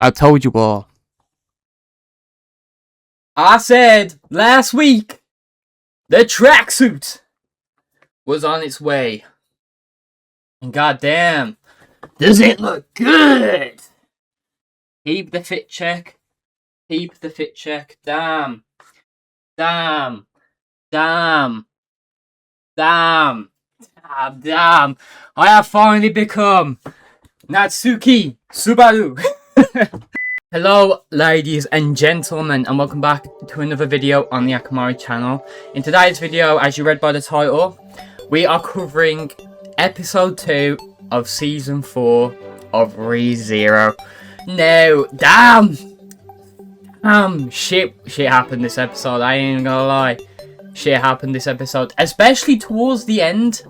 I told you all. I said last week the tracksuit was on its way. And goddamn, does it look good? Keep the fit check. Keep the fit check. Damn. Damn. Damn. Damn. Damn. I have finally become Natsuki Subaru. Hello ladies and gentlemen, and welcome back to another video on the Akamari channel. In today's video, as you read by the title, we are covering episode 2 of season 4 of ReZero. No, damn, shit happened this episode. I ain't gonna lie, shit happened this episode, especially towards the end.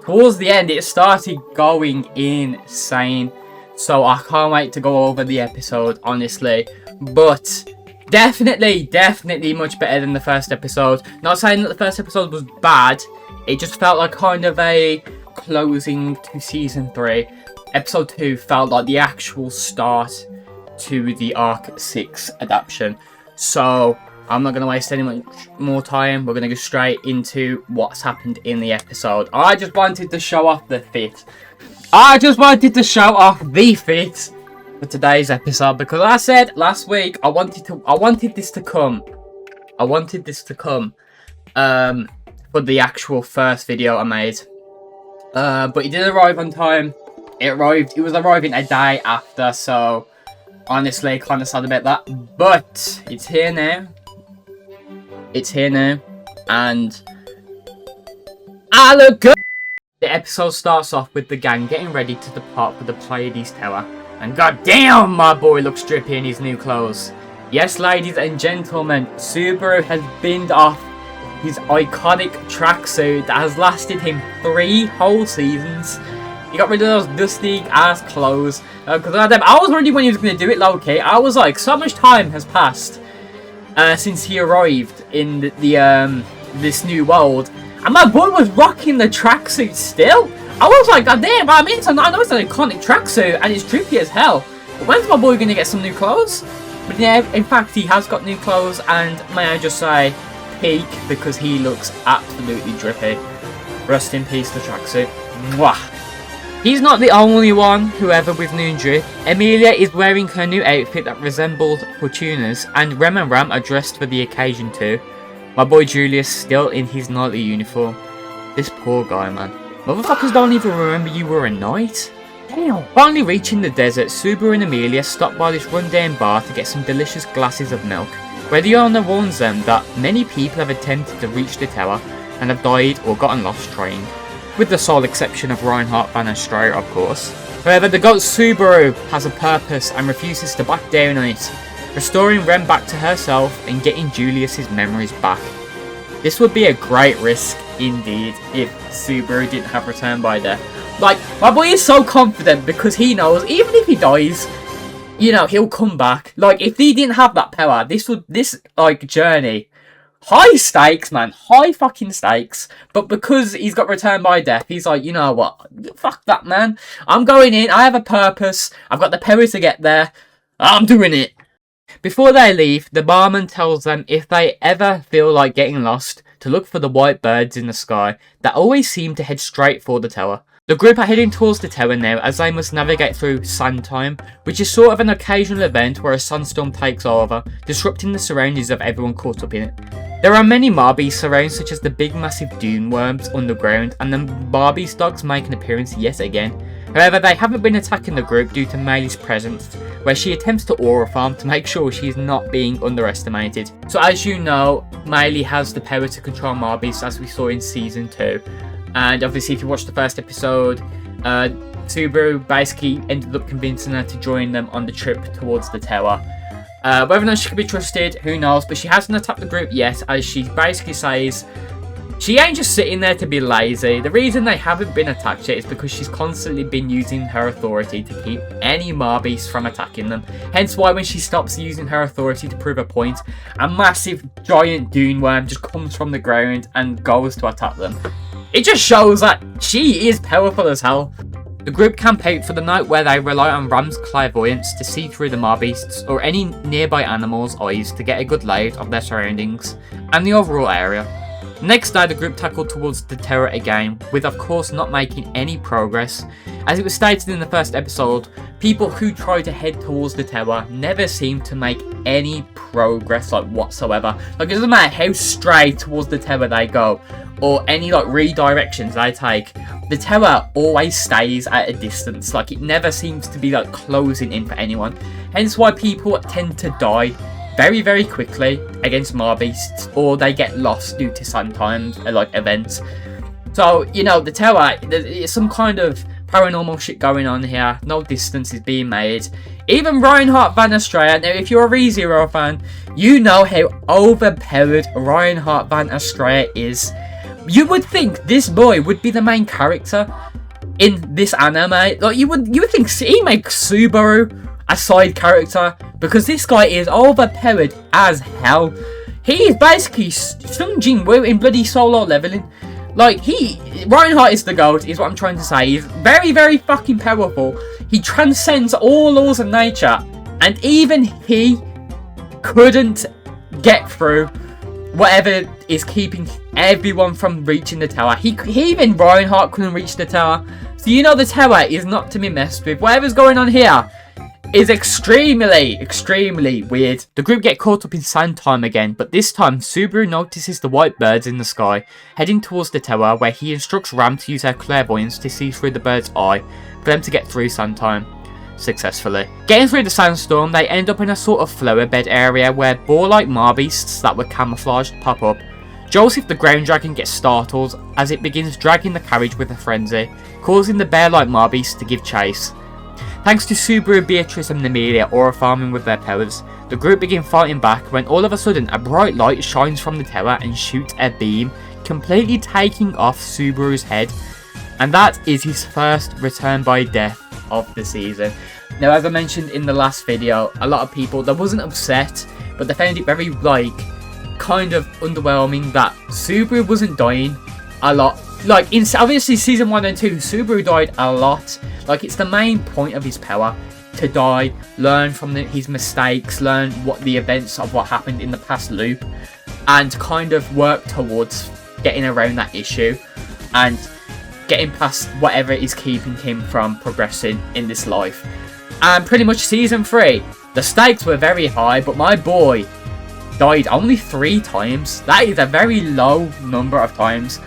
Towards the end, it started going insane. So I can't wait to go over the episode, honestly. But definitely much better than the first episode. Not saying that the first episode was bad. It just felt like kind of a closing to season 3. Episode 2 felt like the actual start to the Arc 6 adaptation. So I'm not going to waste any much more time. We're going to go straight into what's happened in the episode. I just wanted to show off the fit. I just wanted to show off the fit for today's episode because I said last week I wanted this to come for the actual first video I made. But it didn't arrive on time. It was arriving a day after, so honestly kind of sad about that. But it's here now. And I look good. The episode starts off with the gang getting ready to depart for the Pleiades Tower. And goddamn, my boy looks drippy in his new clothes. Yes, ladies and gentlemen, Subaru has binned off his iconic tracksuit that has lasted him 3 whole seasons. He got rid of those dusty ass clothes. Because I was ready when he was going to do it, low-key. I was like, so much time has passed since he arrived in this new world. And my boy was rocking the tracksuit still. I was like, God damn, I mean, I know it's an iconic tracksuit and it's trippy as hell. But when's my boy going to get some new clothes? But yeah, in fact, he has got new clothes, and may I just say, peak, because he looks absolutely drippy. Rest in peace, the tracksuit. Mwah. He's not the only one, however, with new drip. Emilia is wearing her new outfit that resembles Fortuna's, and Rem and Ram are dressed for the occasion too. My boy Julius still in his nightly uniform. This poor guy, man. Motherfuckers don't even remember you were a knight. Damn. Finally reaching the desert, Subaru and Emilia stop by this rundown bar to get some delicious glasses of milk, where the owner warns them that many people have attempted to reach the tower and have died or gotten lost trying, with the sole exception of Reinhardt Van Estrella, of course. However, the goat Subaru has a purpose and refuses to back down on it, restoring Rem back to herself and getting Julius's memories back. This would be a great risk indeed if Subaru didn't have return by death. Like, my boy is so confident because he knows even if he dies, you know, he'll come back. Like, if he didn't have that power, this journey, high stakes, man, high fucking stakes. But because he's got return by death, he's like, you know what, fuck that, man. I'm going in, I have a purpose, I've got the power to get there, I'm doing it. Before they leave, the barman tells them if they ever feel like getting lost, to look for the white birds in the sky that always seem to head straight for the tower. The group are heading towards the tower now as they must navigate through sand time, which is sort of an occasional event where a sandstorm takes over, disrupting the surroundings of everyone caught up in it. There are many Marbies surrounding, such as the big massive dune worms underground, and the Barbie's dogs make an appearance yet again. However, they haven't been attacking the group due to Meili's presence, where she attempts to aura farm to make sure she's not being underestimated. So as you know, Meili has the power to control Marbies, as we saw in season 2. And obviously if you watched the first episode, Subaru basically ended up convincing her to join them on the trip towards the tower. Whether or not she can be trusted, who knows, but she hasn't attacked the group yet, as she basically says she ain't just sitting there to be lazy. The reason they haven't been attacked yet is because she's constantly been using her authority to keep any Marbies from attacking them. Hence why when she stops using her authority to prove a point, a massive giant dune worm just comes from the ground and goes to attack them. It just shows that she is powerful as hell. The group camp out for the night where they rely on Ram's clairvoyance to see through the Marbeasts or any nearby animals' eyes to get a good layout of their surroundings and the overall area. Next day, the group tackled towards the tower again, with of course not making any progress. As it was stated in the first episode, people who try to head towards the tower never seem to make any progress whatsoever. It doesn't matter how straight towards the tower they go or any redirections they take, the tower always stays at a distance. It never seems to be closing in for anyone. Hence why people tend to die very, very quickly against Marbeasts, or they get lost due to sometimes events. So, the tower, there's some kind of paranormal shit going on here. No distance is being made. Even Reinhardt van Astraea, now if you're a ReZero fan, you know how overpowered Reinhardt van Astraea is. You would think this boy would be the main character in this anime. You would think he makes Subaru a side character, because this guy is overpowered as hell. He is basically Sung Jin-woo in bloody solo leveling. Reinhardt is the GOAT, is what I'm trying to say. He's very, very fucking powerful. He transcends all laws of nature, and even he couldn't get through whatever is keeping everyone from reaching the tower. Even Reinhardt couldn't reach the tower. So the tower is not to be messed with. Whatever's going on here is extremely, extremely weird. The group get caught up in sand time again, but this time Subaru notices the white birds in the sky, heading towards the tower, where he instructs Ram to use her clairvoyance to see through the bird's eye for them to get through sand time successfully. Getting through the sandstorm, they end up in a sort of flower bed area where boar-like Marbeasts that were camouflaged pop up. Joseph the ground dragon gets startled as it begins dragging the carriage with a frenzy, causing the bear-like Marbeast to give chase. Thanks to Subaru, Beatrice and Amelia aura farming with their powers, the group begin fighting back when all of a sudden a bright light shines from the tower and shoots a beam, completely taking off Subaru's head, and that is his first return by death of the season. Now, as I mentioned in the last video, a lot of people, they wasn't upset, but they found it very kind of underwhelming that Subaru wasn't dying a lot. Obviously season 1 and 2, Subaru died a lot. It's the main point of his power, to die, learn from his mistakes, learn what the events of what happened in the past loop, and kind of work towards getting around that issue and getting past whatever is keeping him from progressing in this life. And pretty much season 3, the stakes were very high, but my boy died only 3 times. That is a very low number of times.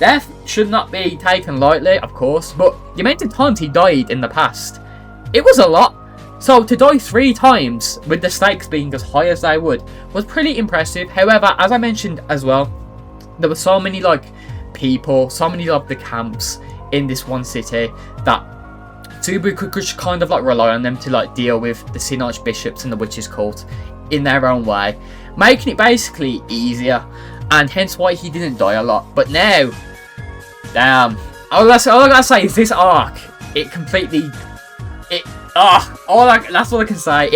Death should not be taken lightly, of course, but the amount of times he died in the past, it was a lot. So to die 3 times with the stakes being as high as they would was pretty impressive. However, as I mentioned as well, there were so many people, so many of the camps in this one city that Subaru could just kind of rely on them to deal with the Sin Archbishops and the Witches Cult in their own way, making it basically easier, and hence why he didn't die a lot. But now, damn, all I gotta say is this arc, that's all I can say.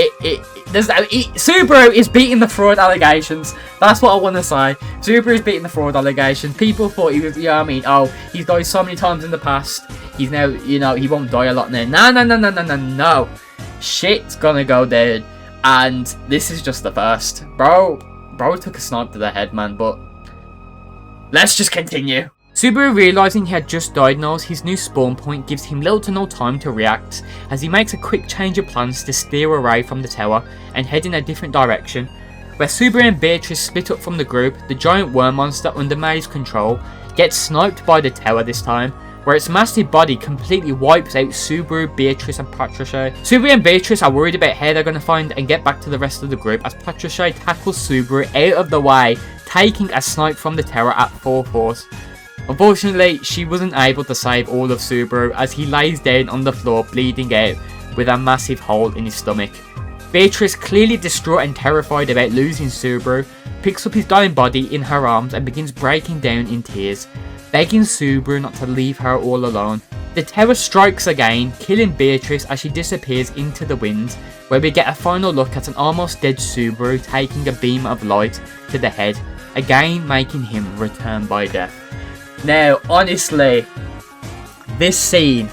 Subaru is beating the fraud allegations. That's what I want to say. Subaru is beating the fraud allegations. People thought he was, he's died so many times in the past. He's now, he won't die a lot now. No. Shit's gonna go down. And this is just the first. Bro took a snipe to the head, man, but let's just continue. Subaru, realising he had just died, knows his new spawn point gives him little to no time to react, as he makes a quick change of plans to steer away from the tower and head in a different direction. Where Subaru and Beatrice split up from the group, the giant worm monster under May's control gets sniped by the tower this time, where its massive body completely wipes out Subaru, Beatrice and Patrichet. Subaru and Beatrice are worried about how they're going to find and get back to the rest of the group as Patrichet tackles Subaru out of the way, taking a snipe from the tower at full force. Unfortunately, she wasn't able to save all of Subaru as he lays down on the floor bleeding out with a massive hole in his stomach. Beatrice, clearly distraught and terrified about losing Subaru, picks up his dying body in her arms and begins breaking down in tears, begging Subaru not to leave her all alone. The tower strikes again, killing Beatrice as she disappears into the wind, where we get a final look at an almost dead Subaru taking a beam of light to the head, again making him return by death. Now, honestly, this scene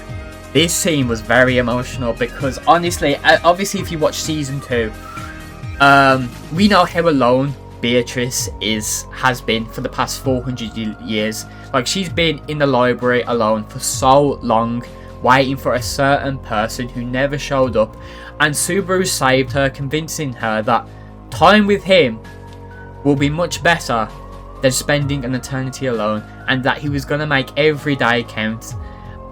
was very emotional because honestly, obviously if you watch season 2, we know how alone Beatrice has been for the past 400 years. Like, she's been in the library alone for so long, waiting for a certain person who never showed up, and Subaru saved her, convincing her that time with him will be much better than spending an eternity alone, and that he was going to make every day count,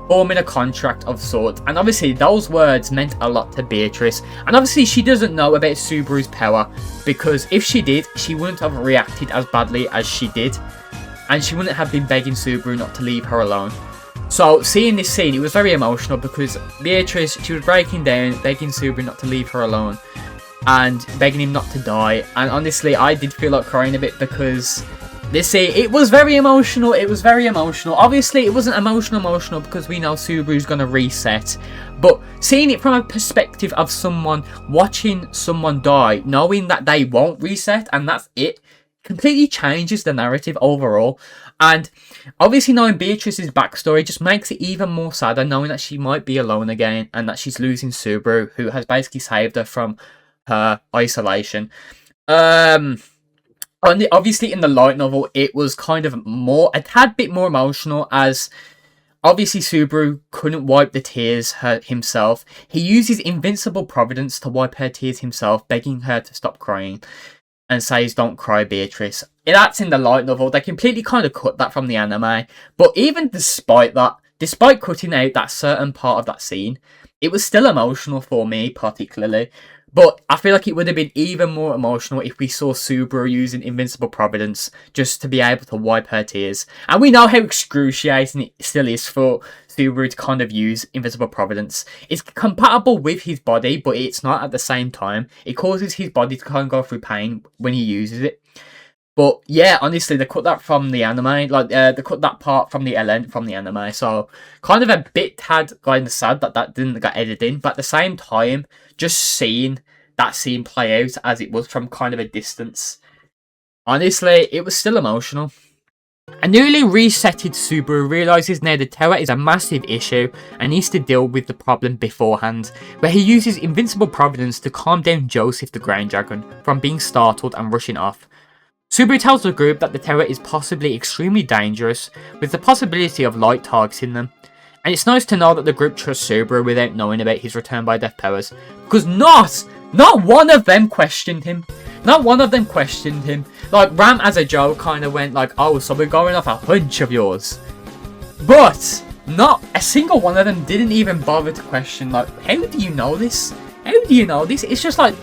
forming a contract of sorts. And obviously those words meant a lot to Beatrice, and obviously she doesn't know about Subaru's power, because if she did, she wouldn't have reacted as badly as she did, and she wouldn't have been begging Subaru not to leave her alone. So seeing this scene, it was very emotional because Beatrice, she was breaking down, begging Subaru not to leave her alone and begging him not to die. And honestly, I did feel like crying a bit because this scene, it was very emotional. It was very emotional. Obviously, it wasn't emotional because we know Subaru's going to reset. But seeing it from a perspective of someone watching someone die, knowing that they won't reset and that's it, completely changes the narrative overall. And obviously knowing Beatrice's backstory just makes it even more sadder, knowing that she might be alone again and that she's losing Subaru, who has basically saved her from her isolation. Obviously in the light novel, it was kind of a tad bit more emotional, as obviously Subaru couldn't wipe the tears himself. He uses invincible providence to wipe her tears himself, begging her to stop crying, and says, "Don't cry, Beatrice." That's in the light novel. They completely kind of cut that from the anime. But even despite that, despite cutting out that certain part of that scene, it was still emotional for me, particularly. But I feel like it would have been even more emotional if we saw Subaru using invincible providence just to be able to wipe her tears. And we know how excruciating it still is for Subaru to kind of use invincible providence. It's compatible with his body, but it's not at the same time. It causes his body to kind of go through pain when he uses it. But yeah, honestly, they cut that from the anime. Like, they cut that part from the anime. So kind of a bit kind of sad that didn't get edited in. But at the same time, just seeing that scene play out as it was from kind of a distance, honestly, it was still emotional. A newly resetted Subaru realises now the tower is a massive issue and needs to deal with the problem beforehand, where he uses invincible providence to calm down Joseph the Ground Dragon from being startled and rushing off. Subaru tells the group that the tower is possibly extremely dangerous, with the possibility of light targeting them. And it's nice to know that the group trusts Subaru without knowing about his return by death powers, because not one of them questioned him. Not one of them questioned him. Like, Ram as a joke kind of went like, "Oh, so we're going off a hunch of yours." But not a single one of them didn't even bother to question, like, "How do you know this? How do you know this?" It's just like,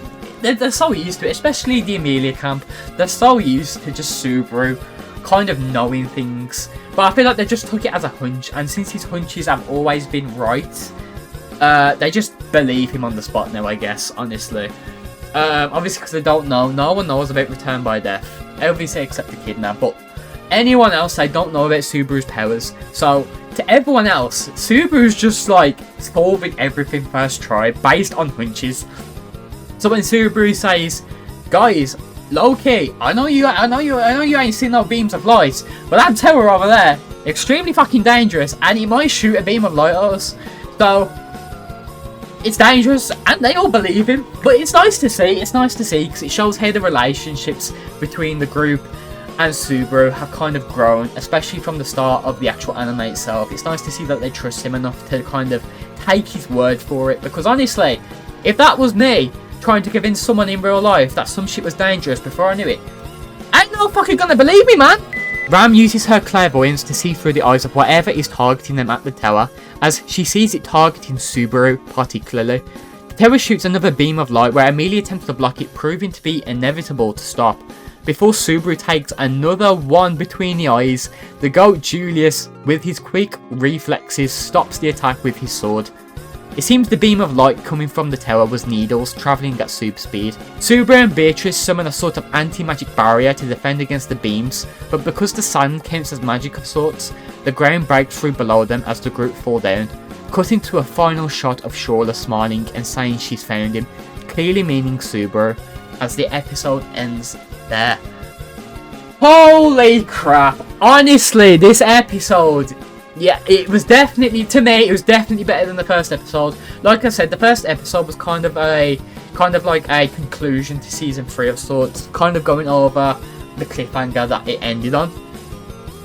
they're so used to it, especially the Emilia camp. They're so used to just Subaru kind of knowing things. But I feel like they just took it as a hunch, and since his hunches have always been right, they just believe him on the spot now, I guess, honestly. Obviously, because they don't know. No one knows about Return by Death. Obviously, except the kidnap. But anyone else, they don't know about Subaru's powers. So, to everyone else, Subaru's just like solving everything first try, based on hunches. So when Subaru says, "Guys, low-key, I know you ain't seen no beams of light, but that tower over there, extremely fucking dangerous, and it might shoot a beam of light at us. So it's dangerous," and they all believe him. But it's nice to see. It's nice to see because it shows how the relationships between the group and Subaru have kind of grown, especially from the start of the actual anime itself. It's nice to see that they trust him enough to kind of take his word for it. Because honestly, if that was me trying to convince someone in real life that some shit was dangerous before I knew it, ain't no fucking gonna believe me, man. Ram uses her clairvoyance to see through the eyes of whatever is targeting them at the tower, as she sees it targeting Subaru particularly. The tower shoots another beam of light where Emilia attempts to block it, proving to be inevitable to stop. Before Subaru takes another one between the eyes, the goat Julius, with his quick reflexes, stops the attack with his sword. It seems the beam of light coming from the tower was needles travelling at super speed. Subaru and Beatrice summon a sort of anti-magic barrier to defend against the beams, but because the sand counts as magic of sorts, the ground breaks through below them as the group fall down, cutting to a final shot of Shorla smiling and saying she's found him, clearly meaning Subaru, as the episode ends there. Holy crap! Honestly, this episode yeah, it was definitely, to me, it was definitely better than the first episode. Like I said, the first episode was kind of like a conclusion to season 3 of sorts, kind of going over the cliffhanger that it ended on.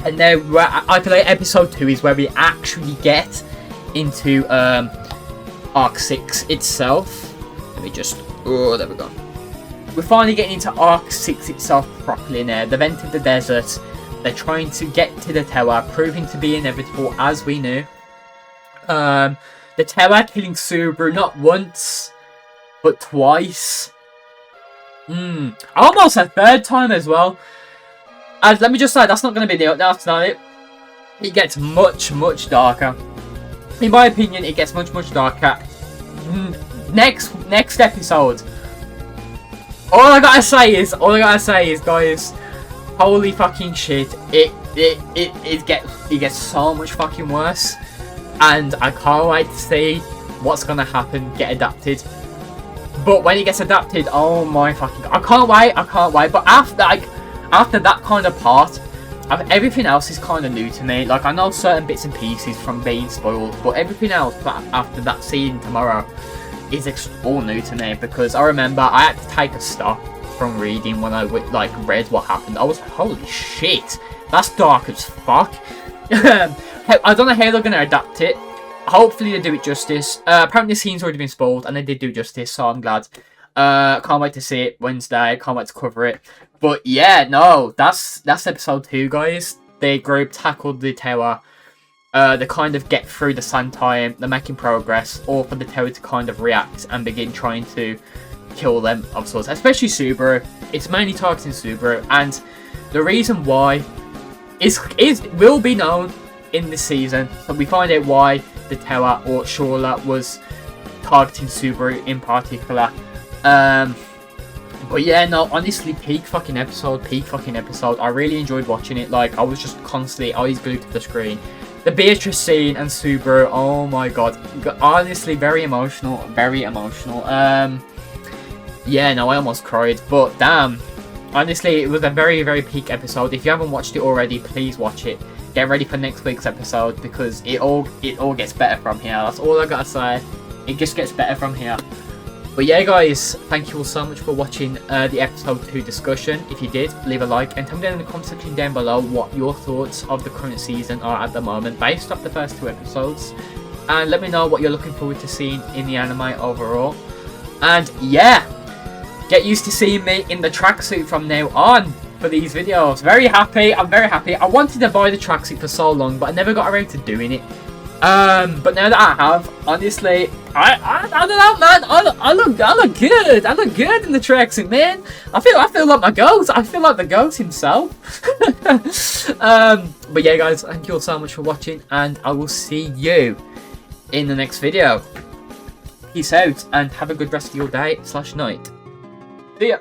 And now I feel like episode 2 is where we actually get into arc 6 itself. Let me just, oh, there we go. We're finally getting into arc 6 itself properly now. They've entered the desert. They're trying to get to the tower, proving to be inevitable as we knew. The tower killing Subaru not once, but twice. Almost a third time as well. And let me just say, that's not going to be that's not it. It gets much, much darker. In my opinion, it gets much, much darker. Next episode. All I gotta say is, guys, holy fucking shit! It gets so much fucking worse, and I can't wait to see what's gonna happen. Get adapted. But when it gets adapted, oh my fucking god, I can't wait. But after that kind of part, everything else is kind of new to me. Like, I know certain bits and pieces from being spoiled, but everything else after that scene tomorrow is all new to me, because I remember I had to take a stop from reading when I read what happened. I was like, holy shit, that's dark as fuck. I don't know how they're gonna adapt it. Hopefully they do it justice. Apparently the scene's already been spoiled, and they did do justice, so I'm glad. Can't wait to see it Wednesday. Can't wait to cover it. But yeah, no, that's episode 2, guys. The group tackled the tower. They kind of get through the sand time. They're making progress, or for the tower to kind of react and begin trying to kill them of sorts. Especially Subaru. It's mainly targeting Subaru, and the reason why will be known in this season. So we find out why the tower or Shola was targeting Subaru in particular. But yeah, no, honestly, peak fucking episode. I really enjoyed watching it. Like, I was just constantly eyes glued to the screen. The Beatrice scene and Subaru, oh my god. Honestly, very emotional. Yeah, no, I almost cried, but damn. Honestly, it was a very, very peak episode. If you haven't watched it already, please watch it. Get ready for next week's episode, because it all gets better from here. That's all I gotta say. It just gets better from here. But yeah, guys, thank you all so much for watching the episode 2 discussion. If you did, leave a like and tell me down in the comment section down below what your thoughts of the current season are at the moment, based off the first 2 episodes. And let me know what you're looking forward to seeing in the anime overall. And yeah, get used to seeing me in the tracksuit from now on for these videos. I'm very happy. I wanted to buy the tracksuit for so long, but I never got around to doing it. But now that I have, honestly, I don't know, man. I look good. I look good in the tracksuit, man. I feel like my ghost. I feel like the ghost himself. But yeah, guys, thank you all so much for watching, and I will see you in the next video. Peace out, and have a good rest of your day / night. See ya.